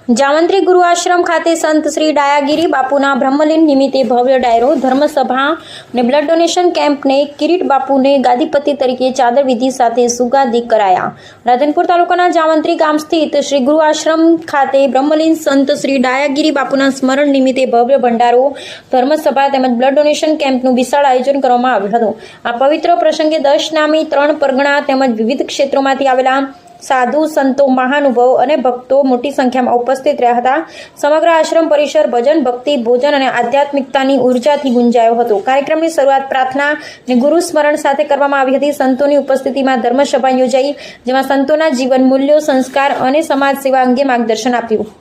જામંત્રી ગુરુ આશ્રમ ખાતે સંત શ્રી ડાયાગીરી બાપુના બ્રહ્મલીન નિમિત્તે ભવ્ય ડાયરો, ધર્મસભા અને બ્લડ ડોનેશન કેમ્પને કિરીટ બાપુને ગાદીપતિ તરીકે ચાદર વિધિ સાથે સુગાદી કરાયા। રાધનપુર તાલુકાના જામંત્રી ગામ સ્થિત શ્રી ગુરુ આશ્રમ ખાતે બ્રહ્મલીન સંત શ્રી ડાયાગીરી બાપુના સ્મરણ નિમિત્તે ભવ્ય ભંડારો, ધર્મસભા તેમજ બ્લડ ડોનેશન કેમ્પનું વિશાળ આયોજન કરવામાં આવ્યું હતું। આ પવિત્ર પ્રસંગે 10 નામી 3 પરગણા તેમજ વિવિધ ક્ષેત્રોમાંથી આવેલા સાધુ સંતો, મહાનુભાવો અને ભક્તો મોટી સંખ્યામાં ઉપસ્થિત રહ્યા હતા। સમગ્ર આશ્રમ પરિસર ભજન, ભક્તિ, ભોજન અને આધ્યાત્મિકતાની ઉર્જાથી ગુંજાયો હતો। કાર્યક્રમની શરૂઆત પ્રાર્થના અને ગુરુ સ્મરણ સાથે કરવામાં આવી હતી। સંતોની ઉપસ્થિતિમાં ધર્મસભા યોજાઈ, જેમાં સંતોના જીવન મૂલ્યો, સંસ્કાર અને સમાજ સેવા અંગે માર્ગદર્શન આપ્યું।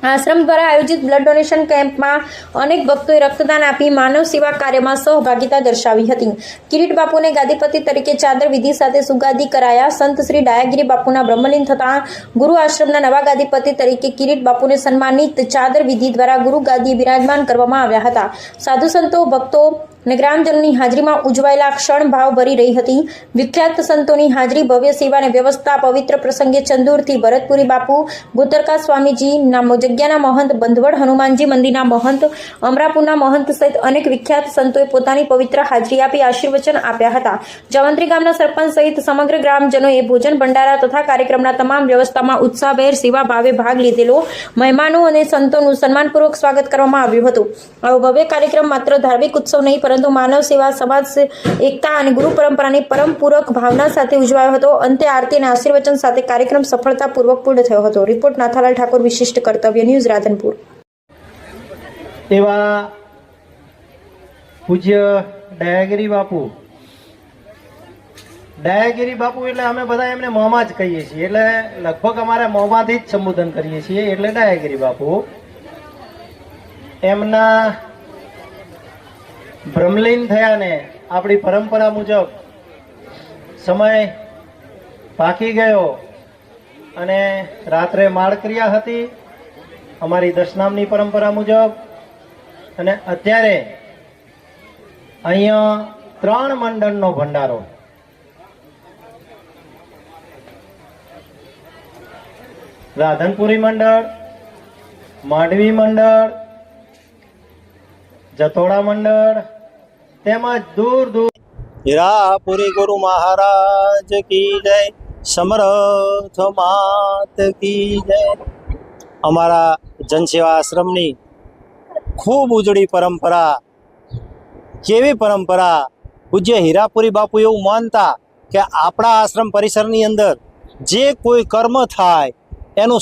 આશ્રમ દ્વારા આયોજિત બ્લડ ડોનેશન કેમ્પમાં અનેક ભક્તોએ રક્તદાન આપી માનવ સેવા કાર્યમાં સહભાગિતા દર્શાવી હતી। કિરીટ બાપુને ગાદીપતિ તરીકે ચાદર વિધિ સાથે સુગાદી કરાયા। સંત શ્રી ડાયાગીરી બાપુના બ્રહ્મલીન થતા ગુરુ આશ્રમના નવા ગાદીપતિ તરીકે કિરીટ બાપુને સન્માનિત ચાદર વિધિ દ્વારા ગુરુ ગાદીએ બિરાજમાન કરવામાં આવ્યા હતા। સાધુ સંતો, ભક્તો અને ગ્રામજનોની હાજરીમાં ઉજવાયેલા ક્ષણ ભાવ ભરી રહી હતી। વિખ્યાત સંતોની હાજરી, ભવ્ય સેવા અને વ્યવસ્થા, પવિત્ર પ્રસંગે ચંદુરથી ભરતપુરી બાપુ, ગોતરકા સ્વામીજી, નામો જગ્યાના મહંત, બંધવડ હનુમાનજી મંદિરના મહંત, અમરાપુરના મહંત સહિત અનેક વિખ્યાત સંતોએ પોતાની પવિત્ર હાજરી આપી આશીર્વચન આપ્યા હતા। જામંત્રી ગામના સરપંચ સહિત સમગ્ર ગ્રામજનોએ ભોજન ભંડારા તથા કાર્યક્રમના તમામ વ્યવસ્થામાં ઉત્સાહભેર સેવા ભાવે ભાગ લીધેલો। મહેમાનો અને સંતોનું સન્માનપૂર્વક સ્વાગત કરવામાં આવ્યું હતું। આવો ભવ્ય કાર્યક્રમ માત્ર ધાર્મિક ઉત્સવ નહીં, પરંતુ માનવ સેવા, સમાજ એકતા અને ગુરુ પરંપરાની પરમપૂરક ભાવના સાથે ઉજવાયો હતો। અંતે આરતી અને આશીર્વચન સાથે કાર્યક્રમ સફળતાપૂર્વક પૂર્ણ થયો હતો। રિપોર્ટ નાથાલાલ ઠાકોર, વિશિષ્ટ કર્તવ્ય ન્યૂઝ, રાધનપુર। એવા પૂજ્ય ડાયાગીરી બાપુ એટલે અમે બધા એમને મોંમાં જ કહીએ છીએ, એટલે લગભગ અમારે મોંમાંથી જ સંબોધન કરીએ છીએ, એટલે ડાયાગીરી બાપુ એમના બ્રહ્મલીન થયા ને આપણી પરંપરા મુજબ સમય પાકી ગયો અને રાત્રે માળક્રિયા હતી અમારી દશનામની પરંપરા મુજબ, અને અત્યારે અહીંયા 3 મંડળનો ભંડારો, રાધનપુરી મંડળ, માંડવી મંડળ, જતોડા મંડળ તેમજ દૂર દૂર હીરાપુરી ગુરુ મહારાજ કી જય, સમર્થ માત કી જય। અમારા જનસેવા આશ્રમની ખૂબ ઉજળી પરંપરા, કેવી પરંપરા! પૂજ્ય હીરાપુરી બાપુ એવું માનતા કે આપણા આશ્રમ પરિસરની અંદર જે કોઈ કર્મ થાય એનું